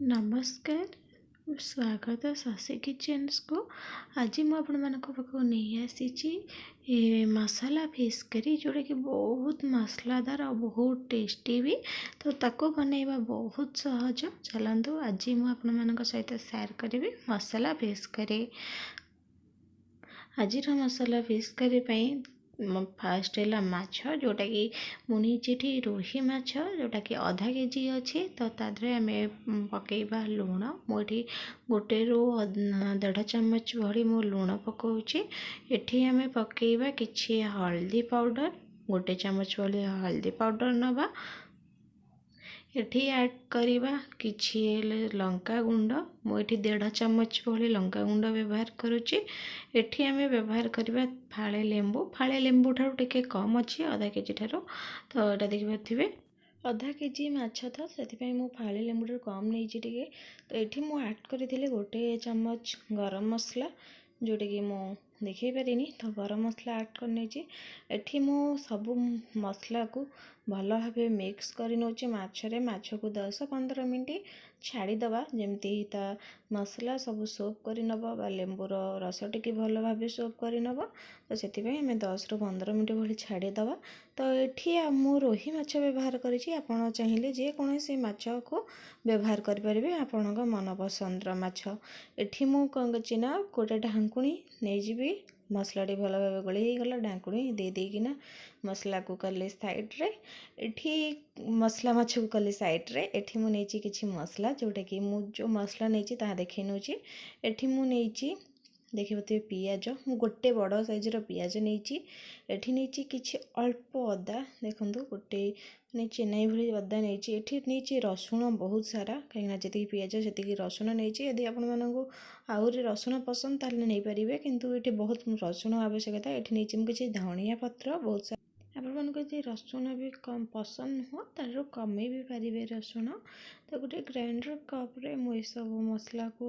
नमस्कार स्वागत शशि किचेन्स को। आज मुझे नहीं आसी मसाला फिश करी जोटा कि बहुत मसलादार और बहुत टेस्टी भी। तो ताको बनैबा बहुत सहज। चलतु आज मुझे सहित शेयर करी मसाला फिश करी। आज मसाला फिश करी फास्ट है माछ जोटा कि मुझे रोही माछ जोटा कि आधा केजी अच्छी। तो तादे आम पकईवा लुण मुझे गोटे रु 1.5 चामच भरी मु लुण पकाऊँची। एठी आम पकईवा किछि हल्दी पाउडर गोटे चामच भली हल्दी पाउडर नवा। एठी ऐड करिबा किछि लंका गुंड मुझे 1.5 चामच भली लंका गुंड व्यवहार करुच्ची। एठी आम व्यवहार करिबा फाळे लेंबू ठारू टिके कम अच्छी आधा केजी ठारू। तो यहाँ देखिए आधा केजी माछ तो से मु फाळे लेंबू ठारू कम नहीं टिके। तो ये मुझे ऐड करी गोटे चामच गरम मसला जोटा कि मु देखई पारिनी। तो गरम मसला ऐड करनी मु सबू मसला को भल भाव मिक्स कर नौची माछरे। माछ को 10-15 मिनट छाड़ीदवा जमती ता मसला सब सोप कर नब बा लेंबूर रस टी भल भाव सोप कर नब। तो से आम 10-15 मिनट भली छाड़ीदवा। तो ये मु रोही माछ व्यवहार करी। आपड़ चाहिए जेकोसी माछ को व्यवहार करें आपण मन पसंदर माछ। एठी मु कौन करना गोटे ढांकुणी नहीं मसला टी भल भाव गली गला ढांकुणी दे देकिना मसला को कले साइड रे। एठी मसला माछ को कले साइड रे। एठी मु नेची किछि मसला जोटा कि मु जो मसला नेची ता देखै नउची। एठी मु नेची देखिए पियाज मु गोटे बड़ साइज पियाज नहीं। एठी नहीं किछि अल्प अदा देखंतु गोटे नहीं चेन्नई भली अदा नहीं। रसुण बहुत सारा कहीं जी पियाज से रसुण नहीं। यदि आपण मानक आहरी रसुण पसंद ताले नहीं पारे किंतु ये बहुत रसुण आवश्यकता। ये नहीं किसी धनिया पत्र बहुत सारा आपण मानक यदि रसुण भी कम पसंद नुह तार कमे भी पारे रसुण। तो गोटे ग्राइंडर कप्रे मुझे सब मसला को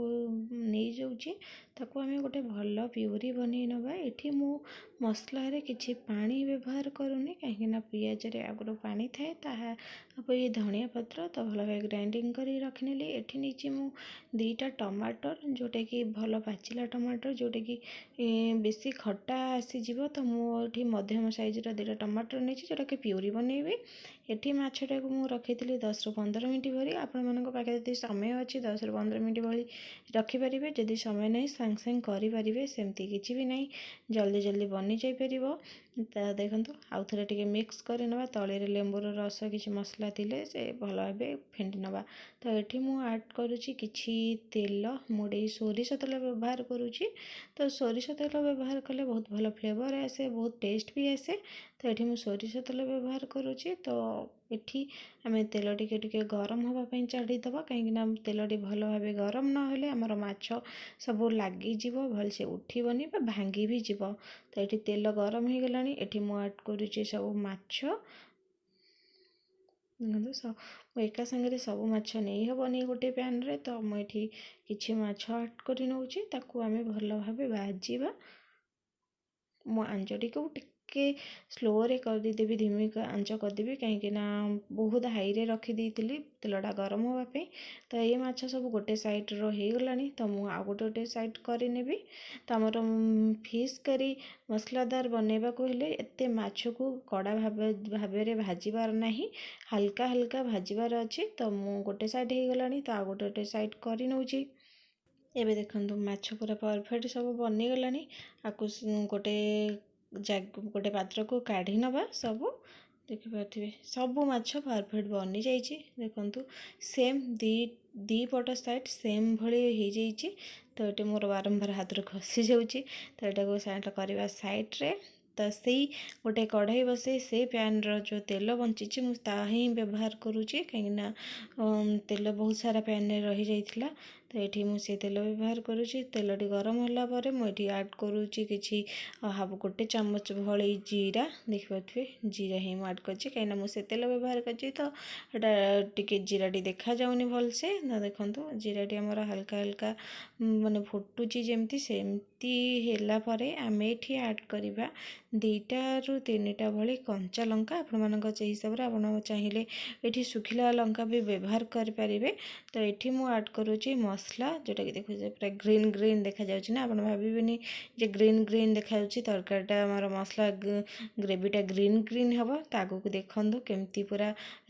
नहीं जाऊँगी ताको आम गोटे भल प्यूरी बनै नवा। ये मु मसला रे किछि पानी व्यवहार करूनी कहीं पियाज रे आगुरी पानी थाए ताहा ये धनिया पत्र तो भल भाव ग्राइंडिंग कर रखिनेली। एठी नहीं मु 2टा टमाटर जोटा कि भल पाचिला टमाटर जोटा कि बेसी खट्टा आसीଯିव। तो मुझे मध्यम साइज 2टा टमाटर नहीं जोटा कि प्यूरी बनैबी। एठी माछटा को मुझे रखी 10-15 मिनट भरी। आपण मान पाखे यदि समय अच्छी 10-15 मिनट भली रखिपारे। जदि समय नहीं सांग सांग करें सेमती किसी भी नहीं जल्दी जल्दी बनी जापर। देखो आउ थे टे मिक्स कर नवा तले लेंबूर रस किसी मसला थिले से भल भाव फेंटी नवा। तो ये मुझे ऐड करुच्ची किछि तेल मुझे सोरिष तेल व्यवहार करुच्ची। तो सोरिष तेल व्यवहार कले बहुत भल फ्लेवर आसे बहुत टेस्ट भी आसे। तो ये मुझे सोरिष तेल व्यवहार करुच्ची। तो ये आम तेल टिके गरम होगापी छाड़ीदवा कहीं तेल टी भल भाव गरम ना आमर माछ सब लगिज भलसे उठबनी भांगी भी जीव। तो ये तेल गरम हो गला। ये मुझे ऐड करुच्ची सब माछ देखो सब एका सागर सब माछ नहीं हेनी गोटे पैन रे। तो मुझे किछि माछ ऐड कर नौची ताकू आम भल भाव भाजीबा। मो आंचटी को टिके स्लो रे करदेवी धीमी आंच करदेवी कहीं बहुत हाई रे रखी तेलटा गरम होगापी। तो ये माछ सब गोटे साइड रो हो गला। तो मुझे आउ गोटे साइड करेनेबी। तो आमर फिश करी मसलादार बनैबा को हेले एते माछ को कड़ा भाव भाजबार नहीं हल्का हल्का भाजबार अच्छी। तो मु गोटे साइड हो गला। तो आउ गोटे साइड कर नौची। एबे देखंतु माछ पूरा परफेक्ट सब बनी गलानी। आकु गोटे पात्र को काढ़ी नवा सब देखिपे सब माछ परफेक्ट बनी जाइए। देखंतु सेम दी पट साइड सेम भली हो जाइए। तो ये मोर बारंबार हाथ रे खसी जाउची। तो यहाँ को साइड करवा साइड रे। तो सही गोटे कढ़ाई बसई से पैन जो तेल बंची मुझे ही व्यवहार करुच्ची कहीं तेल बहुत सारा पैन रही जाइथिला। तो ये मुझे तेल व्यवहार करुच्ची। तेलटी गरम होगापर मुझे ऐड करुच्ची कि गोटे चामच भली जीरा देखिपे जीरा ही मुझे ऐड कर कहीं मुझे तेल व्यवहार कर। तो यहाँ टी जीराटी देखा जाऊनी भलसे ना देखो जीराटी आमर हल्का हल्का माने फुटुची जमती एमती ହେଲା ପରେ ଆମେ ଏଠି ଆଡ୍ କରିବା 2ଟା ରୁ 3ଟା ଭଳି କଞ୍ଚା ଲଙ୍କା ଆପଣମାନଙ୍କ ହିସାବରେ ଆପଣ ଚାହିଁଲେ ଏଠି ଶୁଖିଲା ଲଙ୍କା ବି ବ୍ୟବହାର କରିପାରିବେ। ତ ଏଠି ମୁଁ ଆଡ୍ କରୁଛି ମସଲା ଯୋଉଟାକି ଦେଖୁଛେ ପୁରା ଗ୍ରୀନ୍ ଗ୍ରୀନ୍ ଦେଖାଯାଉଛି ନା, ଆପଣ ଭାବିବେନି ଯେ ଗ୍ରୀନ୍ ଗ୍ରୀନ୍ ଦେଖାଯାଉଛି ତରକାରୀଟା ଆମର ମସଲା ଗ୍ରେଭିଟା ଗ୍ରୀନ୍ ଗ୍ରୀନ୍ ହେବ। ତ ଆଗକୁ ଦେଖନ୍ତୁ କେମିତି ପୁରା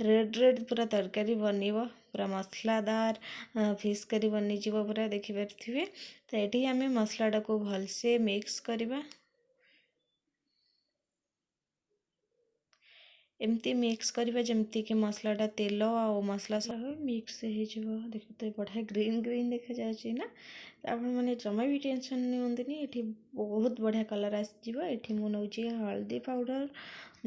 ରେଡ୍ ପୁରା ତରକାରୀ ବନିବ, ପୁରା ମସଲାଦାର ଫିସ୍ କରି ବନିଯିବ ପୁରା ଦେଖିପାରୁଥିବେ। ତ ଏଠି ଆମେ ମସଲାଟାକୁ ଭଲସେ ମିକ୍ସ କରିବା। एमती मिक्स करवा जमीक मसलाटा तेल आ मसला सब मिक्स हो देखते बढ़िया ग्रीन ग्रीन देखा जाए ना। आप मैंने जमा भी टेंशन नियंतुनी, ये बहुत बढ़िया कलर आसो। ये मुझे हल्दी पाउडर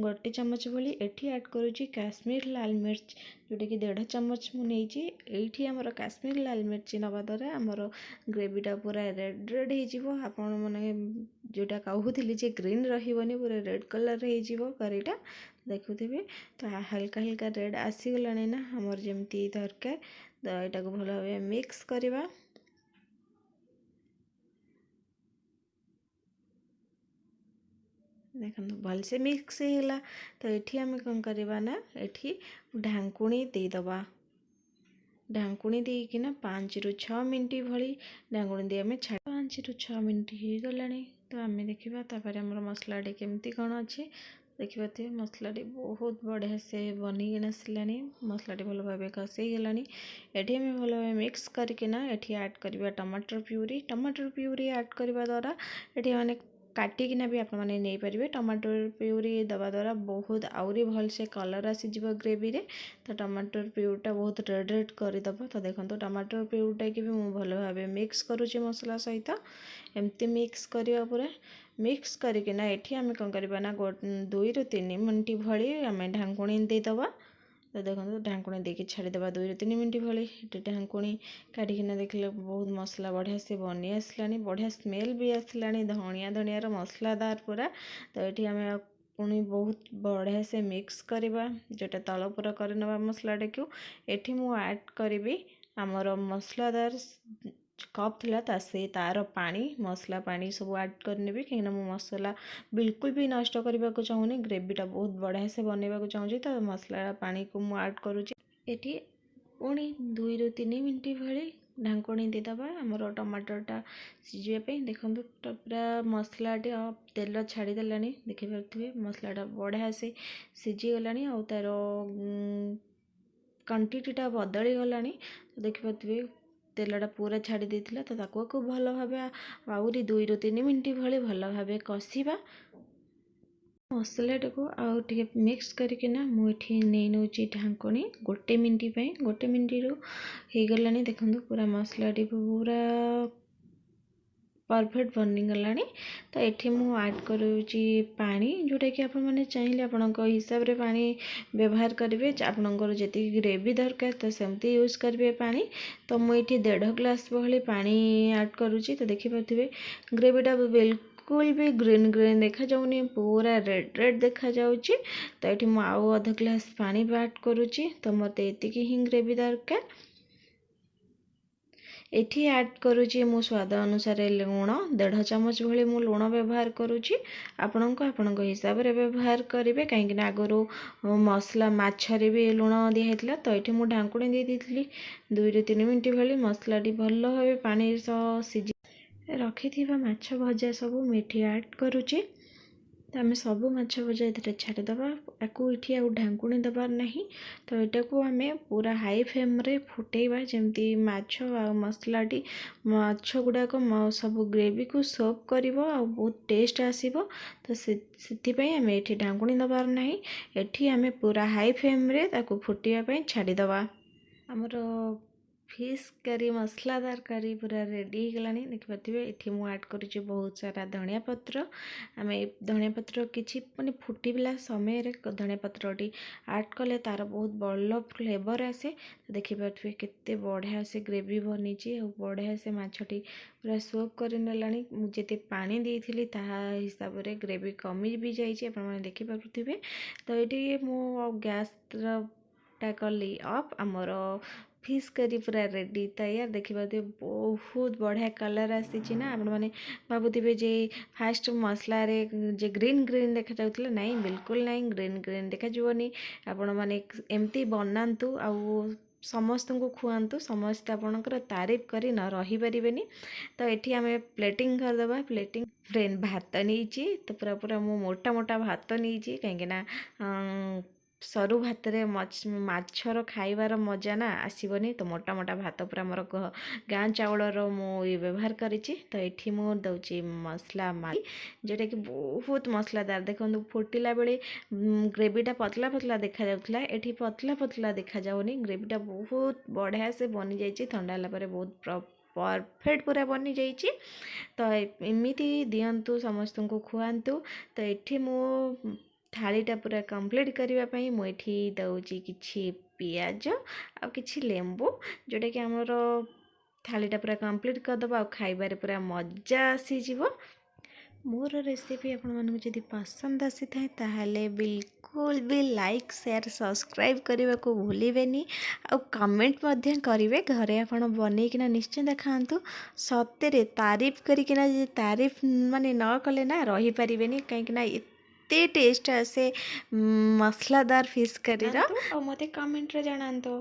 1 चमच भली, एठी ऐड करुँची काश्मीर लाल मिर्च जोटा कि 1.5 चमच मुझे ये आमर काश्मीर लाल मिर्च नवा द्वारा आमर ग्रेवीटा पूरा रेड हो। आपण मैंने जोटा कहूली जे ग्रीन रही पूरा रेड कलर हो करीटा देखुथे। तो हल्का हल्का रेड आसीगला ना आमर जमी दरकार। तो यहाँ को भल भाव मिक्स करवा। देखो भलसे मिक्स होगा। तो ये आम कौन करवा ना, ये ढांकुणी देदबा। ढांकुणी देकिना 5 ରୁ 6 मिनट भली ढांकुणी दे आम छाड़ 5 ରୁ 6 मिनट हो गला। तो आम देखा तापर आम मसला केमती कौन अच्छे देखिए। मसला बहुत बढ़िया से बनीकिन आसला, मसला भल भाव कषे गला। ये भल भाव मिक्स करना ये ऐड करवा टमाटर प्यूरी। टमाटर प्यूरी ऐड करने द्वारा ये मैंने काटिकिना भी आप नहीं पारे। टमाटर प्यूरी दवा द्वारा बहुत आउरी भल से कलर आसीज ग्रेवी रे। तो टमाटर प्यूरीटा बहुत रेड करदब। तो देखो टमाटर प्यूरीटा कि भी मुझे भल भाव मिक्स करुँचे मसला सहित। एमती मिक्स करवा पूरा मिक्स करना ये आम कौन करवा ना 2 ରୁ 3 मिनट भली आम ढांकुणी देदबा। तो देखो ढांकुणी देके छाड़ीदे 2 ରୁ 3 मिनट भली। ढांकुणी काढ़िकिना देखले बहुत मसला बढ़िया से बनी आसला, बढ़िया स्मेल भी आसला धनिया धनियार मसलादार पूरा। तो ये आम पुणी बहुत बढ़िया से मिक्स करवा जोटा तल पूरा कर नवा मसलाटा को। ये मु ऐड करी आमर मसलादार कप था से तार पानी मसला पानी सब ऐड करने कहीं मसला बिल्कुल भी नष्ट करने को चाहूनी, ग्रेवीटा बहुत बढ़िया से बनवाक चाहूँगी। तो मसला पानी को मुझे ऐड करुँची। ये पुणी 2 ରୁ 3 मिनट भली ढांकुणी देदबा आमर टमाटरटा सीझापी। देखो पूरा मसलाटी तेल छाड़देला देखिपे मसलाटा बढ़िया से सीझीगला और तार क्वांटिटीटा बदली गला। तो देखिपे तेलटा पूरा छाड़ी देथिला। तो ताको भल भाव आहरी 2 ରୁ 3 मिनट भली भल भाव कषा मसलाटा को आउ टे मिक्स करना मुझे नहीं नौ ढांकुणी 1 मिनट 1 मिनट रू हो गला। देखो पूरा मसलाटी पूरा परफेक्ट बनीगला। तो ये मुझे ऐड करुँची पानी जोटा कि आप चाहिए आपण हिसाब से पानी व्यवहार करेंगे। आपंकर जी ग्रेवी दरकार तो सेमती यूज करेंगे पानी। तो मुझे 1.5 ग्लास भली पानी ऐड करुँची। तो देखिपे ग्रेवीटा बिल्कुल भी ग्रीन ग्रीन देखा जाऊनी, पूरा रेड देखा जाउची। तो ये मुझे आउ अध ग्लास पानी ऐड करुँची। तो मत ही ग्रेवी दरकार। ये ऐड करुँची मो स्वाद अनुसार लुण 1.5 चमच भली मु लुण व्यवहार करुँची। आपण हिसाब से व्यवहार करेंगे कहीं आगु मसला माछरे भी लुण दिखाई। तो ये मुझे ढांकुणी दे दी 2 ରୁ 3 मिनट भली मसलाटी भल भाव पानी सह सीझी रखि माछ भजा सब मिठी ऐड करुँची। तो आम सब माछ भजा ये छाड़ीदबा आपको ये आउ ढांकुणी दबार नहीं। तो यहाँ को आम पूरा हाई फ्लेम रे फुटेबा जमती माछ आ मसलाटी माछ गुड़ाक सब ग्रेवी को सर्व कर बहुत टेस्ट आसीबो। तो से आम ये ढांकुणी दबार नहीं, ये आम पूरा हाई फ्लेम रे ताको फुटिया छाड़ीदबा। आमर फिश करी मसलादार करी पूरा रेडी हो गलानी देखिपे। ये मुझे ऐड करुँची बहुत सारा धनिया पत्र। आम धनिया पत्र किसी माने फुटला समय धनिया पत्रटी ऐड कले तार बहुत भल फ्लेवर आसे। तो देखिपे केते बढ़िया से ग्रेवी बनी बढ़िया से माछटी पूरा सोप कर नेलानी। मुझे पानी देती हिसाब से ग्रेवी कमी भी जाइए देखिपे। तो ये मो गैस टा कली अफ आमर फिश करी पूरा रेडी तैयार देखिए बहुत बढ़िया कलर आसी ना आपण मैंने भावुवे जे फास्ट मसला जे ग्रीन ग्रीन देखा जाउतला नहीं बिल्कुल नहीं ग्रीन ग्रीन देखा जीवनी आपण मैंने एमती बनातु आ समस्त को खुआंतु समस्त आपणकर तारीफ करी न रही पारिबेनी। तो एठी आमे प्लेटिंग करदबा प्लेटिंग फ्रेंड भात नहीं तो पूरा पूरा मु मोटा मोटा भात नहीं कहीं सरू भात रे माछर खाइबार मजा ना आसबनी तो मोटा मोटा भात पूरा मोर गाँ चाउलर मु व्यवहार करिछि। तो एठी मु दउछि मसला मारी जोटा कि बहुत मसलादार देखो फुटिला बेले ग्रेवीटा पतला पतला देखा जाउथला एठी पतला पतला देखा जाउनी ग्रेवीटा बहुत बढ़िया से बनी जाइछि ठंडा होला परे बहुत परफेक्ट पूरा बनी जाइछि। तो एमिति दियंतु समस्त को खुआंतु। तो एठी मु थालीटा पूरा कंप्लीट करने मुझे दौची कि पियाज आ कि लेंबू जोटा कि आमर थालीटा पूरा कंप्लीट करदे आ खाइबार पूरा मजा आसीजिवो। मोर रेसिपी आपण मानक जदि पसंद आसी थाए ताहले बिल्कुल भी लाइक शेयर सब्सक्राइब करने को भूलिबेनी आ कमेंट मध्य करेंगे घरे आपण बनईकिना निश्चिंत खातु सतेरे तारीफ करिकिना तारीफ माने न कले ना रही पारिबेनी कहीं एते टेस्ट आसे मसलादार फिश करी मते कमेंट रे जणांतो।